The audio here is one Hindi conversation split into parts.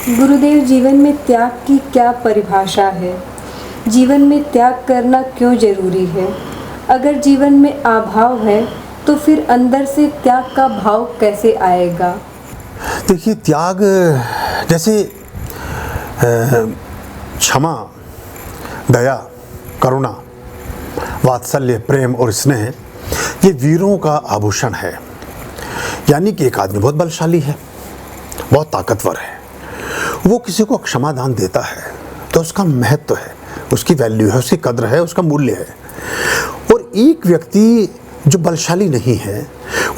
गुरुदेव, जीवन में त्याग की क्या परिभाषा है? जीवन में त्याग करना क्यों जरूरी है? अगर जीवन में अभाव है तो फिर अंदर से त्याग का भाव कैसे आएगा? देखिए, त्याग जैसे क्षमा, दया, करुणा, वात्सल्य, प्रेम और स्नेह ये वीरों का आभूषण है। यानी कि एक आदमी बहुत बलशाली है, बहुत ताकतवर है, वो किसी को क्षमा दान देता है तो उसका महत्व है, उसकी वैल्यू है, उसकी कद्र है, उसका मूल्य है। और एक व्यक्ति जो बलशाली नहीं है,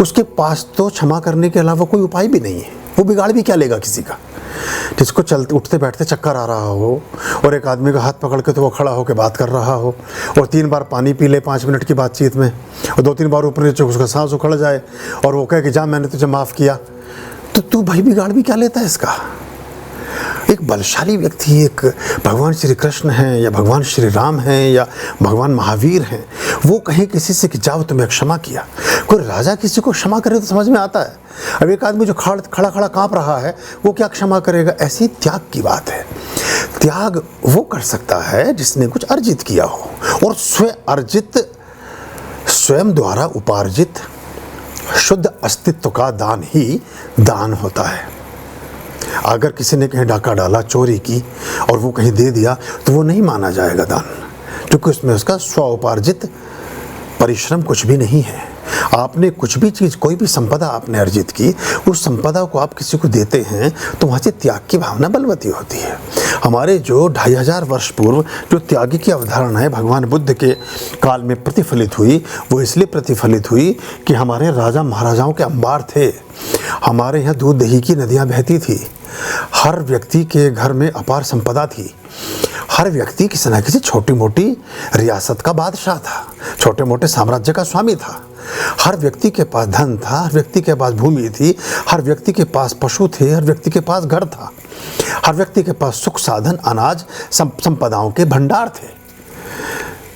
उसके पास तो क्षमा करने के अलावा कोई उपाय भी नहीं है। वो बिगाड़ भी क्या लेगा किसी का? जिसको चलते उठते बैठते चक्कर आ रहा हो और एक आदमी का हाथ पकड़ के तो वो खड़ा होकर बात कर रहा हो और 3 बार पानी पी ले 5 मिनट की बातचीत में और 2-3 बार ऊपर नीचे उसका सांस उखड़ जाए और वो कहे कि जा मैंने तुझे माफ़ किया, तो तू भाई बिगाड़ भी क्या लेता है इसका? एक बलशाली व्यक्ति, एक भगवान श्री कृष्ण हैं या भगवान श्री राम हैं या भगवान महावीर हैं, वो कहें किसी से कि जाओ तुम्हें क्षमा किया। कोई राजा किसी को क्षमा करे तो समझ में आता है। अब एक आदमी जो खड़ा खड़ा कांप रहा है, वो क्या क्षमा करेगा? ऐसी त्याग की बात है। त्याग वो कर सकता है जिसने कुछ अर्जित किया हो, और स्वयं द्वारा उपार्जित शुद्ध अस्तित्व का दान ही दान होता है। अगर किसी ने कहीं डाका डाला, चोरी की और वो कहीं दे दिया तो वो नहीं माना जाएगा दान, क्योंकि उसमें उसका स्व उपार्जित परिश्रम कुछ भी नहीं है। आपने कुछ भी चीज़, कोई भी संपदा आपने अर्जित की, उस संपदा को आप किसी को देते हैं तो वहाँ से त्याग की भावना बलवती होती है। हमारे जो 2500 वर्ष पूर्व जो त्याग की अवधारणा है भगवान बुद्ध के काल में प्रतिफलित हुई, वो इसलिए प्रतिफलित हुई कि हमारे राजा महाराजाओं के अंबार थे, हमारे यहाँ दूध दही की नदियाँ बहती थी, हर व्यक्ति के घर में अपार संपदा थी, हर व्यक्ति किसी न किसी छोटी मोटी रियासत का बादशाह था, छोटे मोटे साम्राज्य का स्वामी था, हर व्यक्ति के पास धन था, हर व्यक्ति के पास भूमि थी, हर व्यक्ति के पास पशु थे, हर व्यक्ति के पास घर था, हर व्यक्ति के पास सुख साधन, अनाज, संपदाओं के भंडार थे।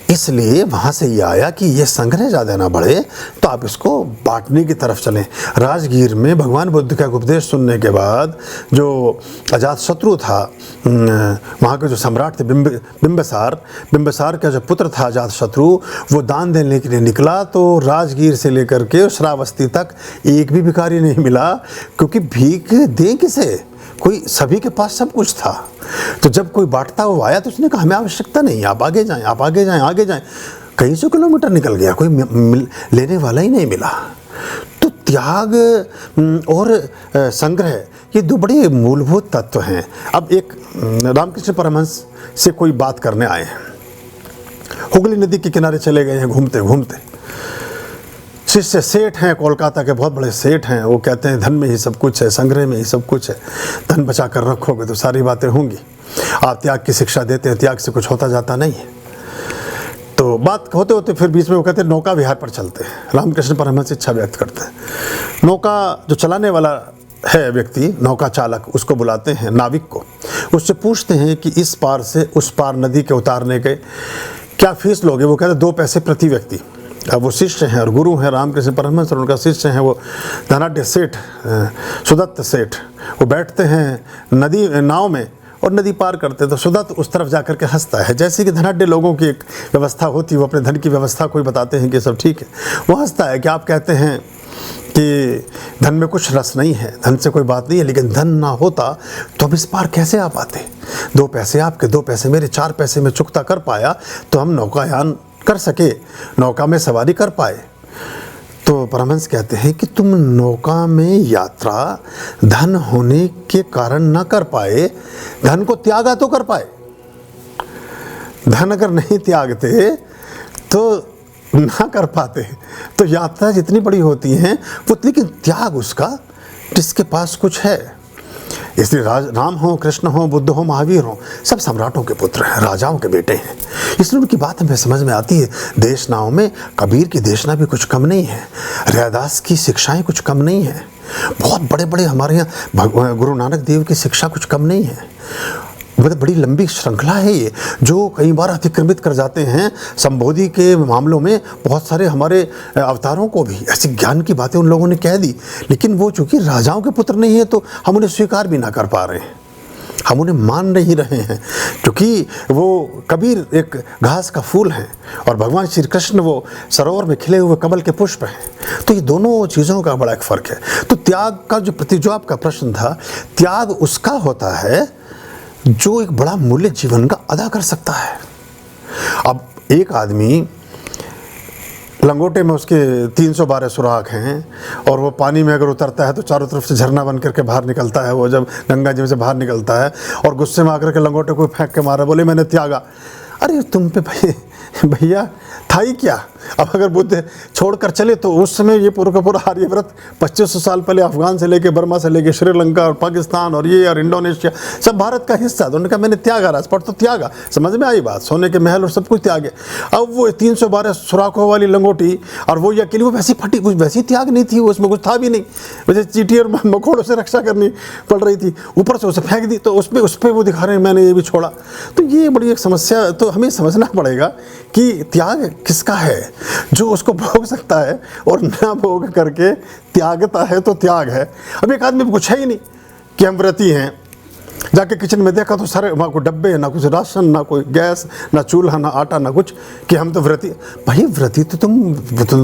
इसलिए वहाँ से ये आया कि ये संग्रह ज़्यादा ना बढ़े तो आप इसको बांटने की तरफ चलें। राजगीर में भगवान बुद्ध का उपदेश सुनने के बाद जो अजातशत्रु था, वहाँ के जो सम्राट थे बिंबिसार का जो पुत्र था अजातशत्रु, वो दान देने के लिए निकला तो राजगीर से लेकर के श्रावस्ती तक एक भी भिखारी नहीं मिला, क्योंकि भीख दें किसे? कोई, सभी के पास सब कुछ था। तो जब कोई बांटता हुआ आया तो उसने कहा हमें आवश्यकता नहीं, आप आगे जाएं, आप आगे जाएं, आगे जाएं। कई सौ किलोमीटर निकल गया, कोई लेने वाला ही नहीं मिला। तो त्याग और संग्रह ये 2 बड़े मूलभूत तत्व हैं। अब एक रामकृष्ण परमहंस से कोई बात करने आए हैं, हुगली नदी के किनारे चले गए हैं घूमते घूमते। शिष्य सेठ हैं, कोलकाता के बहुत बड़े सेठ हैं, वो कहते हैं धन में ही सब कुछ है, संग्रह में ही सब कुछ है, धन बचा कर रखोगे तो सारी बातें होंगी। आप त्याग की शिक्षा देते हैं, त्याग से कुछ होता जाता नहीं है। तो बात होते होते फिर बीच में वो कहते हैं नौका विहार पर चलते हैं। रामकृष्ण परमहंस इच्छा व्यक्त करते हैं। नौका जो चलाने वाला है व्यक्ति, नौका चालक, उसको बुलाते हैं, नाविक को, उससे पूछते हैं कि इस पार से उस पार नदी के उतारने के क्या फीस लोगे? वो कहते हैं 2 पैसे प्रति व्यक्ति। अब वो शिष्य हैं और गुरु हैं रामकृष्ण परमहंस, और उनका शिष्य हैं वो धनाढ्य सेठ सुदत्त सेठ। वो बैठते हैं नदी नाव में और नदी पार करते, तो सुदत्त उस तरफ जाकर के हंसता है। जैसे कि धनाढ्य लोगों की एक व्यवस्था होती है, वो अपने धन की व्यवस्था कोई बताते हैं कि सब ठीक है, वो हंसता है कि आप कहते हैं कि धन में कुछ रस नहीं है, धन से कोई बात नहीं है, लेकिन धन ना होता तो हम इस पार कैसे आ पाते? 2 पैसे आपके, 2 पैसे मेरे, 4 पैसे में चुकता कर पाया तो हम नौकायान कर सके, नौका में सवारी कर पाए। तो परमहंस कहते हैं कि तुम नौका में यात्रा धन होने के कारण न कर पाए, धन को त्यागा तो कर पाए। धन अगर नहीं त्यागते तो ना कर पाते। तो यात्रा जितनी बड़ी होती है वो, लेकिन त्याग उसका जिसके पास कुछ है। इसलिए राम हो, कृष्ण हो, बुद्ध हो, महावीर हो, सब सम्राटों के पुत्र हैं, राजाओं के बेटे हैं। इसलिए उनकी बात हमें समझ में आती है। देशनाओं में कबीर की देशना भी कुछ कम नहीं है, रैदास की शिक्षाएं कुछ कम नहीं है, बहुत बड़े बड़े हमारे यहाँ गुरु नानक देव की शिक्षा कुछ कम नहीं है। बहुत बड़ी लंबी श्रृंखला है ये, जो कई बार अतिक्रमित कर जाते हैं। संबोधि के मामलों में बहुत सारे हमारे अवतारों को भी ऐसी ज्ञान की बातें उन लोगों ने कह दी, लेकिन वो चूँकि राजाओं के पुत्र नहीं है तो हम उन्हें स्वीकार भी ना कर पा रहे हैं। हम उन्हें मान नहीं रहे हैं, क्योंकि वो कबीर एक घास का फूल हैं और भगवान श्री कृष्ण वो सरोवर में खिले हुए कमल के पुष्प हैं। तो ये दोनों चीज़ों का बड़ा एक फ़र्क है। तो त्याग का जो आपका प्रश्न था, त्याग उसका होता है जो एक बड़ा मूल्य जीवन का अदा कर सकता है। अब एक आदमी लंगोटे में उसके 312 सुराख हैं और वो पानी में अगर उतरता है तो चारों तरफ से झरना बन करके बाहर निकलता है। वो जब गंगा जी में से बाहर निकलता है और गुस्से में आकर के लंगोटे को फेंक के मारा, बोले मैंने त्यागा। अरे तुम पे भैया था ही क्या। अब अगर बुद्ध छोड़कर चले तो उस समय ये पूरा का पूरा आर्यव्रत 2500 साल पहले अफगान से लेके बर्मा से लेके श्रीलंका और पाकिस्तान और ये और इंडोनेशिया सब भारत का हिस्सा। तो उन्होंने कहा मैंने त्यागा, राजपट तो त्यागा, समझ में आई बात, सोने के महल और सब कुछ त्यागे। अब वो 312 सुराखों वाली लंगोटी और वो ये अकेली, वो वैसी फटी, कुछ वैसी त्याग नहीं थी, उसमें कुछ था भी नहीं, वैसे चींटी और मकोड़ों से रक्षा करनी पड़ रही थी, ऊपर से उसे फेंक दी तो उस पर वो दिखा रहे हैं मैंने ये भी छोड़ा। तो ये बड़ी एक समस्या। तो हमें समझना पड़ेगा कि त्याग किसका है, जो उसको भोग सकता है और ना भोग करके त्यागता है तो त्याग है। अब एक आदमी कुछ है ही नहीं कि हम व्रती हैं, जाके किचन में देखा तो सारे वहाँ कोई डब्बे, ना कुछ राशन, ना कोई गैस, ना चूल्हा, ना आटा, ना कुछ, कि हम तो व्रती। भाई व्रती तो तुम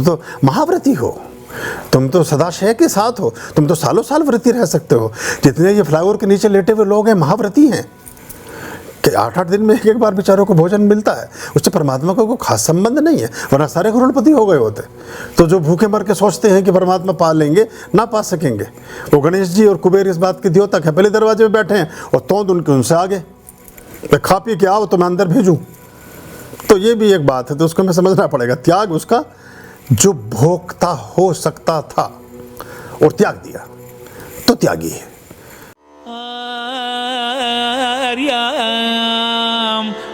तो महाव्रती हो, तुम तो सदाशय के साथ हो, तुम तो सालों साल व्रती रह सकते हो। जितने ये फ्लाईओवर के नीचे लेटे हुए लोग हैं महाव्रती हैं कि 8-8 दिन में एक बार बेचारों को भोजन मिलता है, उससे परमात्मा का कोई खास संबंध नहीं है, वरना सारे करोड़पति हो गए होते। तो जो भूखे मर के सोचते हैं कि परमात्मा पा लेंगे, ना पा सकेंगे। वो गणेश जी और कुबेर इस बात के द्योतक है, पहले दरवाजे में बैठे हैं और तोंद उनसे आगे, तो खा पी के आओ तो मैं अंदर भेजूँ। तो ये भी एक बात है, तो उसको हमें समझना पड़ेगा। त्याग उसका जो भोक्ता हो सकता था और त्याग दिया तो त्यागी है।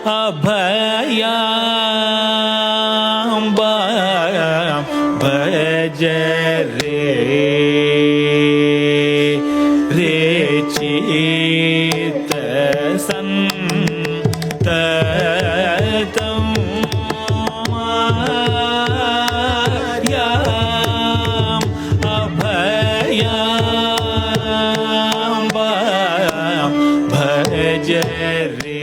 अभयाम भज रे चित संततम अभयाम भज रे